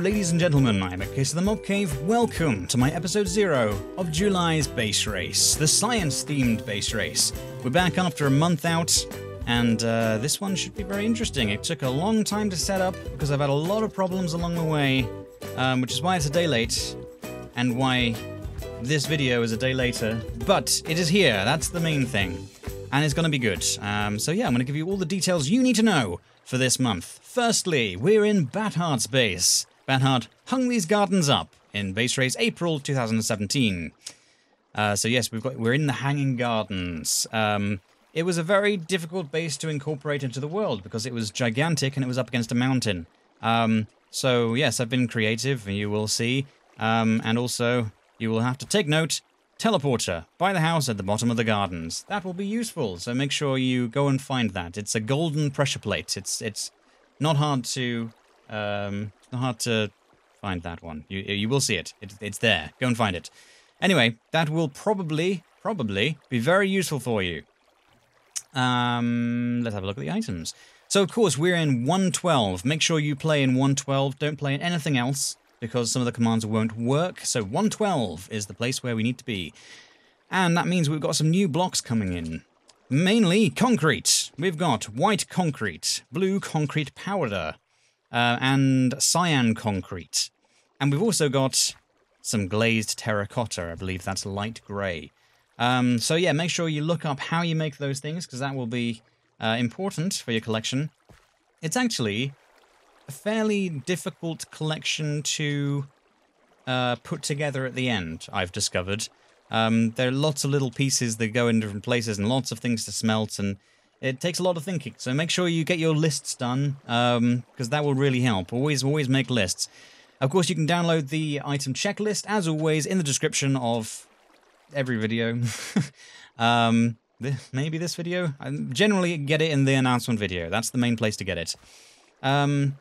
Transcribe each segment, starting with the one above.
ladies and gentlemen, I'm EddCase of the Mob Cave. Welcome to my episode 0 of July's base race, the science-themed base race. We're back after a month out, and this one should be very interesting. It took a long time to set up, because I've had a lot of problems along the way, which is why it's a day late, and why this video is a day later. But it is here, that's the main thing, and it's going to be good. So yeah, I'm going to give you all the details you need to know for this month. Firstly, we're in Bathard's base. Bathard hung these gardens up in base race April 2017. So yes, we're in the Hanging Gardens. It was a very difficult base to incorporate into the world because it was gigantic and it was up against a mountain. So yes, I've been creative, you will see. And also, you will have to take note, teleporter by the house at the bottom of the gardens. That will be useful, so make sure you go and find that. It's a golden pressure plate. It's not hard to find that one. You will see it. It's there. Go and find it. Anyway, that will probably be very useful for you. Let's have a look at the items. So of course we're in 112. Make sure you play in 112. Don't play in anything else, because some of the commands won't work. So 112 is the place where we need to be. And that means we've got some new blocks coming in. Mainly concrete. We've got white concrete, blue concrete powder, and cyan concrete. And we've also got some glazed terracotta. I believe that's light grey. So yeah, make sure you look up how you make those things, because that will be important for your collection. It's actually a fairly difficult collection to put together at the end, I've discovered. There are lots of little pieces that go in different places and lots of things to smelt, and it takes a lot of thinking. So make sure you get your lists done, because that will really help. Always make lists. Of course, you can download the item checklist, as always, in the description of every video. Maybe this video? I generally get it in the announcement video. That's the main place to get it. I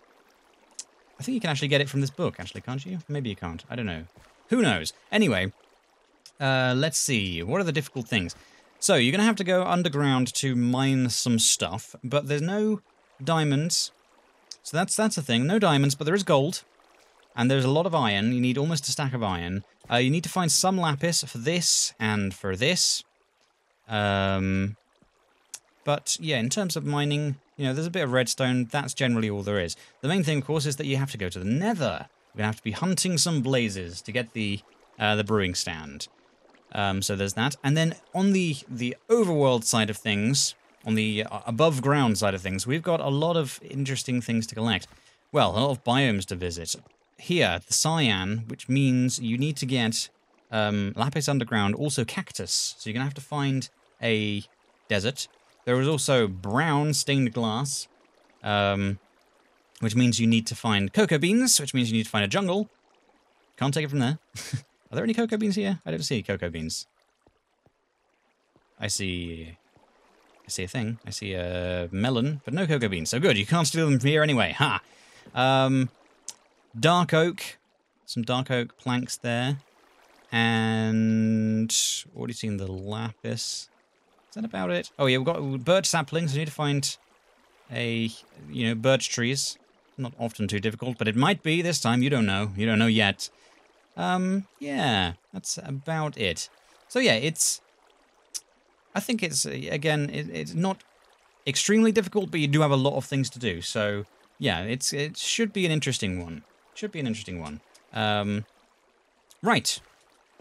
think you can actually get it from this book, actually, can't you? Maybe you can't. I don't know. Who knows? Anyway, let's see. What are the difficult things? So, you're going to have to go underground to mine some stuff, but there's no diamonds. So that's a thing. No diamonds, but there is gold. And there's a lot of iron. You need almost a stack of iron. You need to find some lapis for this and for this. But, yeah, in terms of mining, you know, there's a bit of redstone. That's generally all there is. The main thing, of course, is that you have to go to the nether. We're going to have to be hunting some blazes to get the brewing stand. So there's that. And then on the overworld side of things, on the above ground side of things, we've got a lot of interesting things to collect. Well, a lot of biomes to visit. Here, the cyan, which means you need to get lapis underground, also cactus. So you're going to have to find a desert. There is also brown stained glass, which means you need to find cocoa beans, which means you need to find a jungle. Can't take it from there. Are there any cocoa beans here? I don't see cocoa beans. I see a thing. I see a melon, but no cocoa beans. So good, you can't steal them from here anyway. Ha! Dark oak. Some dark oak planks there. And already seen the lapis. Is that about it? Oh yeah, we've got birch saplings. We need to find birch trees. Not often too difficult, but it might be this time. You don't know. You don't know yet. Yeah, that's about it. So yeah, I think it's, again, it's not extremely difficult, but you do have a lot of things to do. So yeah, it should be an interesting one. Should be an interesting one. Right.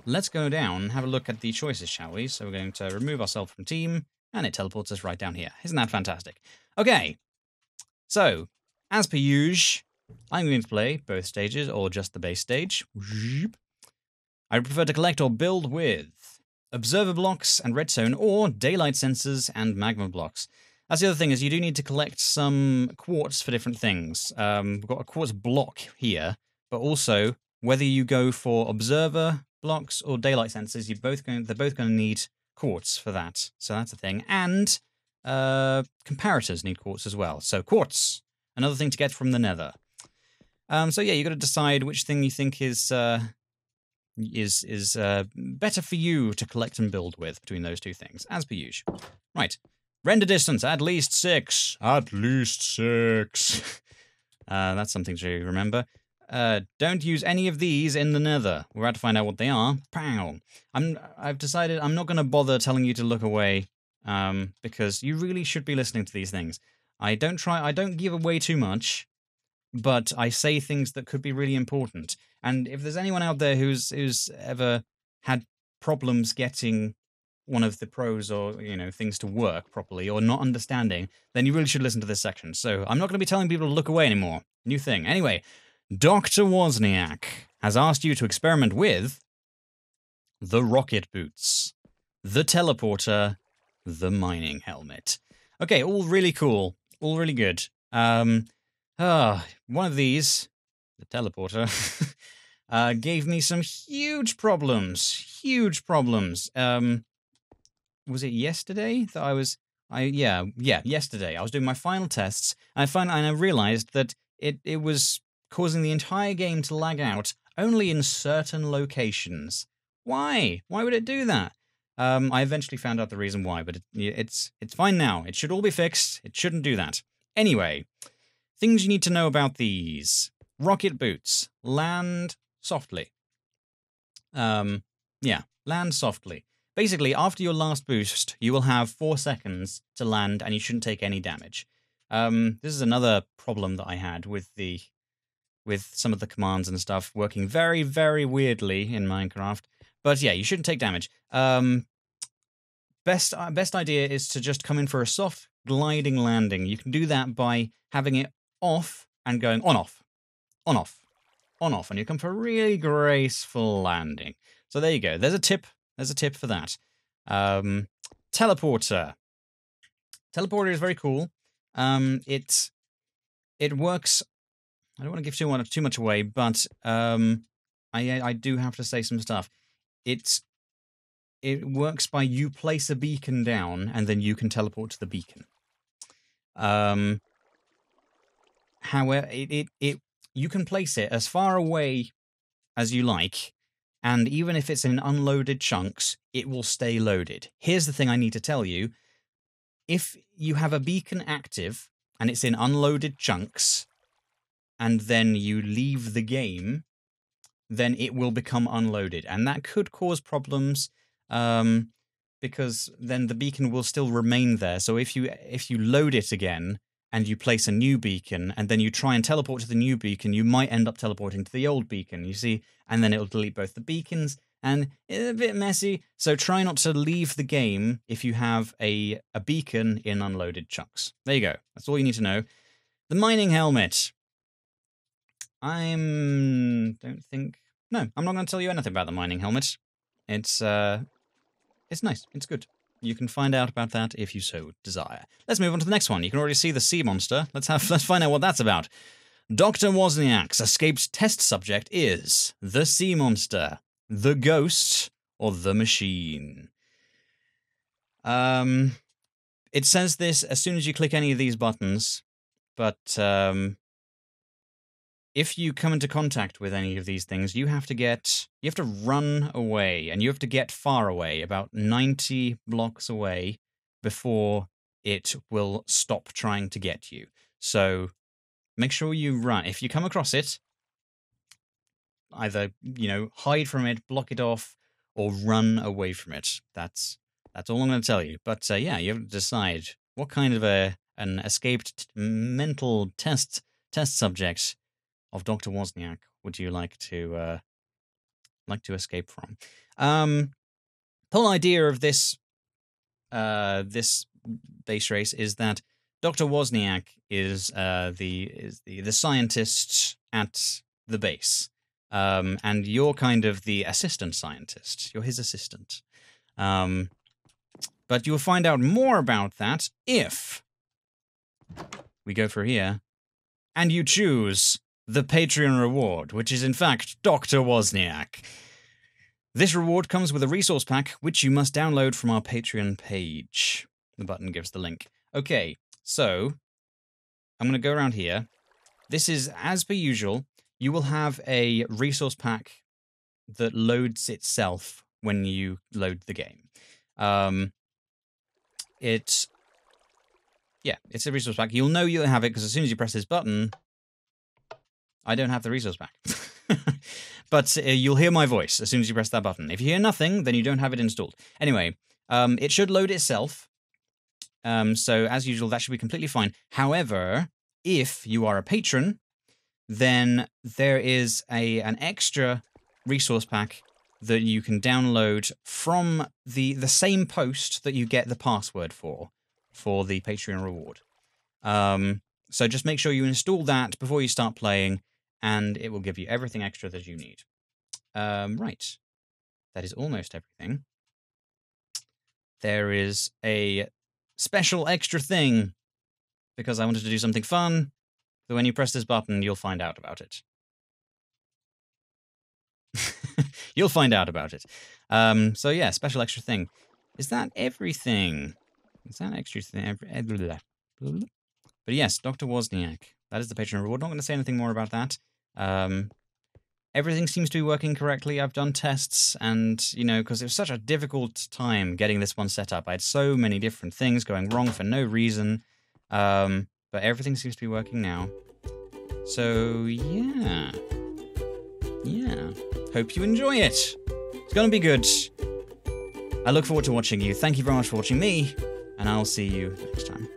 Let's go down and have a look at the choices, shall we? So we're going to remove ourselves from team, and it teleports us right down here. Isn't that fantastic? Okay, so, as per usual, I'm going to play both stages, or just the base stage. I prefer to collect or build with observer blocks and redstone, or daylight sensors and magma blocks. That's the other thing, is you do need to collect some quartz for different things. We've got a quartz block here, but also, whether you go for observer blocks or daylight sensors, they're both going to need quartz for that. So that's the thing. And comparators need quartz as well. So quartz, another thing to get from the nether. So yeah, you've got to decide which thing you think is better for you to collect and build with between those two things, as per usual. Right. Render distance, at least 6. At least 6. That's something to remember. don't use any of these in the nether. We're about to find out what they are. Pow! I've decided I'm not going to bother telling you to look away, because you really should be listening to these things. I don't give away too much, but I say things that could be really important. And if there's anyone out there who's ever had problems getting one of the pros or, things to work properly or not understanding, then you really should listen to this section. So I'm not going to be telling people to look away anymore. New thing. Anyway, Dr. Wozniak has asked you to experiment with the rocket boots, the teleporter, the mining helmet. Okay, all really cool. All really good. One of these, the teleporter, gave me some huge problems. Huge problems. Was it yesterday that yesterday I was doing my final tests, and I realized that it was causing the entire game to lag out only in certain locations. Why would it do that? I eventually found out the reason why, but it's fine now. It should all be fixed. It shouldn't do that. Anyway, things you need to know about these rocket boots: land softly. Land softly. Basically, after your last boost, you will have 4 seconds to land, and you shouldn't take any damage. This is another problem that I had with some of the commands and stuff working very, very weirdly in Minecraft. But yeah, you shouldn't take damage. Best idea is to just come in for a soft gliding landing. You can do that by having it off and going on off, on off, on off, and you come for a really graceful landing. So there you go. There's a tip. There's a tip for that. Teleporter. Teleporter is very cool. It works. I don't want to give too much away, but I do have to say some stuff. It works by you place a beacon down, and then you can teleport to the beacon. However, you can place it as far away as you like, and even if it's in unloaded chunks, it will stay loaded. Here's the thing I need to tell you. If you have a beacon active, and it's in unloaded chunks, and then you leave the game, then it will become unloaded. And that could cause problems, because then the beacon will still remain there. So if you load it again, and you place a new beacon, and then you try and teleport to the new beacon, you might end up teleporting to the old beacon, you see? And then it'll delete both the beacons, and it's a bit messy. So try not to leave the game if you have a beacon in unloaded chunks. There you go. That's all you need to know. The mining helmet. I'm not going to tell you anything about the mining helmet. It's nice. It's good. You can find out about that if you so desire. Let's move on to the next one. You can already see the sea monster. Let's find out what that's about. Dr. Wozniak's escaped test subject is the sea monster, the ghost, or the machine. It says this as soon as you click any of these buttons, but if you come into contact with any of these things, you have to run away, and you have to get far away, about 90 blocks away, before it will stop trying to get you. So make sure you run. If you come across it, either, hide from it, block it off, or run away from it. That's all I'm going to tell you. But yeah, you have to decide what kind of an escaped mental test subject of Dr. Wozniak would you like to escape from? The whole idea of this base race is that Dr. Wozniak is the scientist at the base, and you're kind of the assistant scientist. You're his assistant. But you'll find out more about that if we go for here, and you choose the Patreon reward, which is in fact Dr. Wozniak. This reward comes with a resource pack, which you must download from our Patreon page. The button gives the link. Okay, so I'm going to go around here. This is, as per usual, you will have a resource pack that loads itself when you load the game. It's a resource pack. You'll know you'll have it because as soon as you press this button, I don't have the resource pack. But you'll hear my voice as soon as you press that button. If you hear nothing, then you don't have it installed. Anyway, it should load itself. So as usual, that should be completely fine. However, if you are a patron, then there is an extra resource pack that you can download from the same post that you get the password for the Patreon reward. So just make sure you install that before you start playing, and it will give you everything extra that you need. Right. That is almost everything. There is a special extra thing, because I wanted to do something fun, so when you press this button, you'll find out about it. You'll find out about it. So yeah, special extra thing. Is that everything? Is that extra thing? But yes, Dr. Wozniak. That is the Patreon reward. Not going to say anything more about that. Everything seems to be working correctly. I've done tests, and, you know, because it was such a difficult time getting this one set up. I had so many different things going wrong for no reason. But everything seems to be working now. So, yeah. Yeah. Hope you enjoy it. It's going to be good. I look forward to watching you. Thank you very much for watching me, and I'll see you next time.